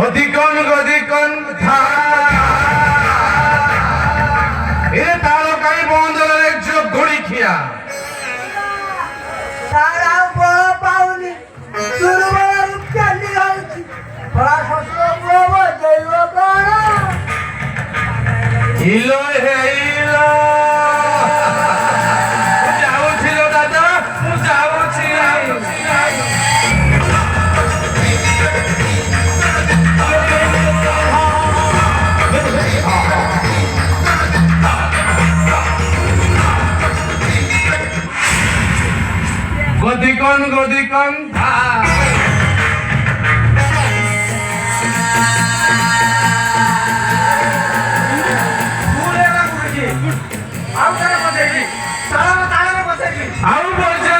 গদিকন এ তারো কাই বন্দরের এক যোগ ঘড়ি খিয়া তারা বড় পাউনি দুর্বল চালি হচ্ছে বড় শস্য প্রভ জৈব কর ইলো হে ইলো যাওছিল দাদা যাওছি গদিকন ଆଉ ବଜା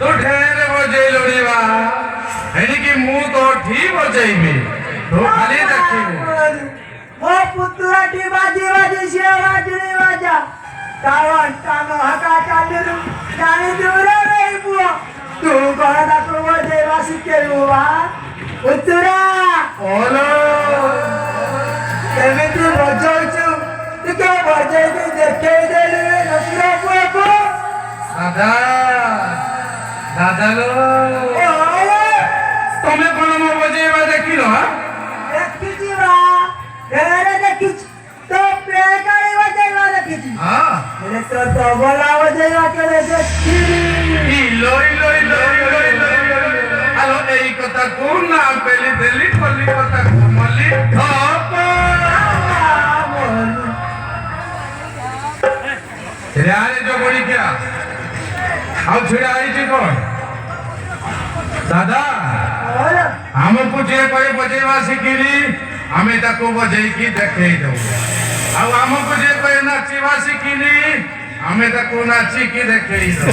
ତୁ ଢେର ବଜେଇଲୁଣି ବା ଏଣିକି ମୁଁ ତ ଠିକ ବଜେଇବି ତୁ ଖାଲି ଦେଖିବୁ ମୋ ପୁତୁରାଟି ବାଜି ବାଜି ସିଏ ବାଜିନି ବାଜା କାରଣ କାନ ହାକା ଚାଲିରୁ ଜାଣି ଦୂରରେ ଏଇ ପୁଅ ତୁ କଣ ତାକୁ ବଜେଇବା ଶିଖେଇବୁ ବା ପୁତୁରା ଓଲୋ କେମିତି ବଜଉଛୁ ଟିକେ ବଜେଇକି ଦେଖେଇ ଦେଲି ନଥିଲା ପୁଅକୁ ଦାଦାଲୋ ତମେ କଣ ମୋ ବଜେଇବା ଦେଖିଲ ଦେଖିଛି ବା ଢେରେ ଦେଖିଛି ତୋ ପ୍ଲେକାଳି ବଜେଇବା ଦେଖିଛି ହେଲେ ତୋ ତବଲା ବଜେଇବା କେବେ ଦେଖିନି ଆଲୋ ଏଇ କଥାକୁ ନା ପେଲି ଦେଲି କଲିକତାକୁ ମଲି रे जो बड़ी क्या अब छिड़ा आई थी कौन दादा हमको जे कोई बजेवा सिखिली हमें ताको बजेई की देखे दो अब हमको जे कोई नाचीवा सिखिली हमें ताको नाची की देखे दो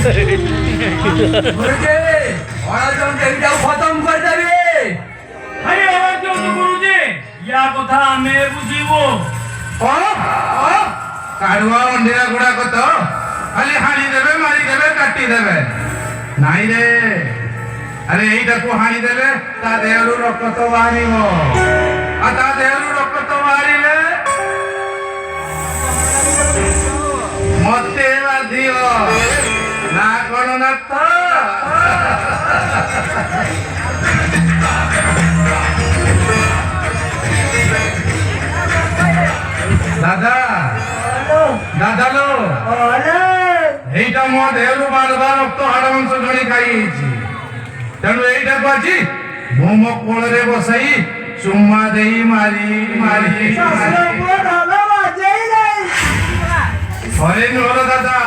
गुरुजी और तुम तेरी खत्म कर देबे अरे और जो गुरुजी या कथा हमें बुझीबो काढ़ुआ अंधेरा गुड़ा को तो खाली हाणी देवे मारी देवे काटी देवे नहीं रे अरे एटा को हाणी देले ता देहरु रक्त बाहरिबो आ ता देहरु रक्त बाहरिले मते बाधियो ना कोन ना तो দাদালো এইটা মো দেহরু বারবার রক্ত হাড় মাংস ঝড়ি খাইছি তেণু এইটাକୁ ଆଜି ମୁଁ ମୋ କୋଳରେ ବସାଇ ଚୁମା ଦେଇ ମାରି ଥରେ ନୁହଁ ଦାଦା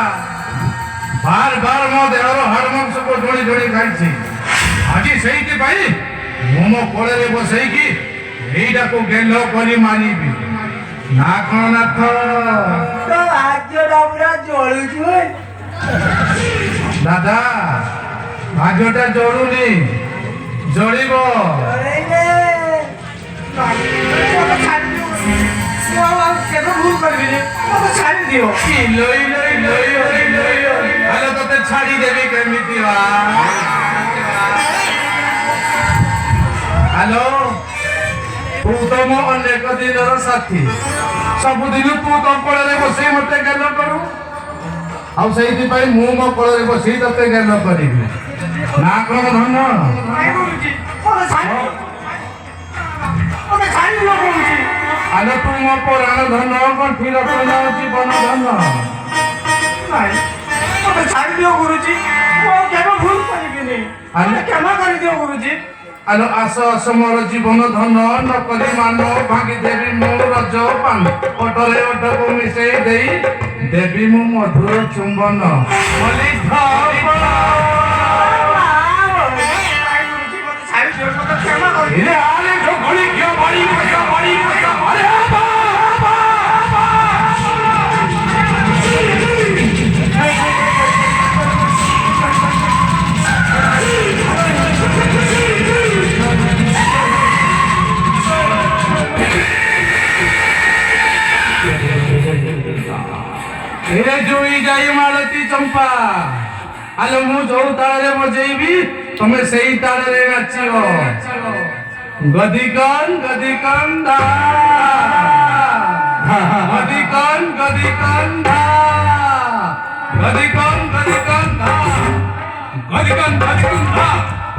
ବାର ମୋ ଦେହର ହାଡ଼ ମାଂସକୁ ଝୋଳି ଝୋଳି ଖାଇଛି ଆଜି ସେଇଥିପାଇଁ ମୁଁ ମୋ କୋଳରେ ବସେଇକି এইটাକୁ ଗେଲ କରି ମାରିବି না কোন না তো ভাগ্যটা পুরা জ্বলুଛୁ দাদা ভাগ্যটা জ্বলুনি জ্বলিব তোতে ছাড়ি দেবি কেমিতি হ্যালো तू तो मो अनेक दिनर साथी सबुदिन तू तो कोଳରେ बसई मते गेल करू आ सेहिति पई मु मो कोଳରେ बसई तते गेल करिबी ना कोन धन गुरुजी ओते छाड़ी लो गुरुजी आले तू मो पुराण धन कोन फिर अपना जीवन धन नहीं ओते छाड़ी दियो गुरुजी वो केबे भूल करिबिनी अरे क्षमा कर दियो गुरुजी आलो आस आस मोर जीवन धन नकली मान भांगी देवी मो रज पान ओटरे ओटको मिसेई देई देवी मु मधुर चुंबन मली इले आले जो घड़ी क्यों बड़ी अरे जुई जाई मालती चंपा आलो मु जो ताळे बजेइबी तमे सेई ताळे नाचियो गदिकन गदिकन धा गदिकन गदिकन धा गदिकन गदिकन धा गदिकन गदिकन धा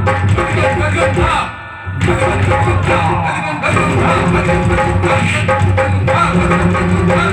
गदिकन गदिकन धा गदिकन गदिकन धा गदिकन गदिकन धा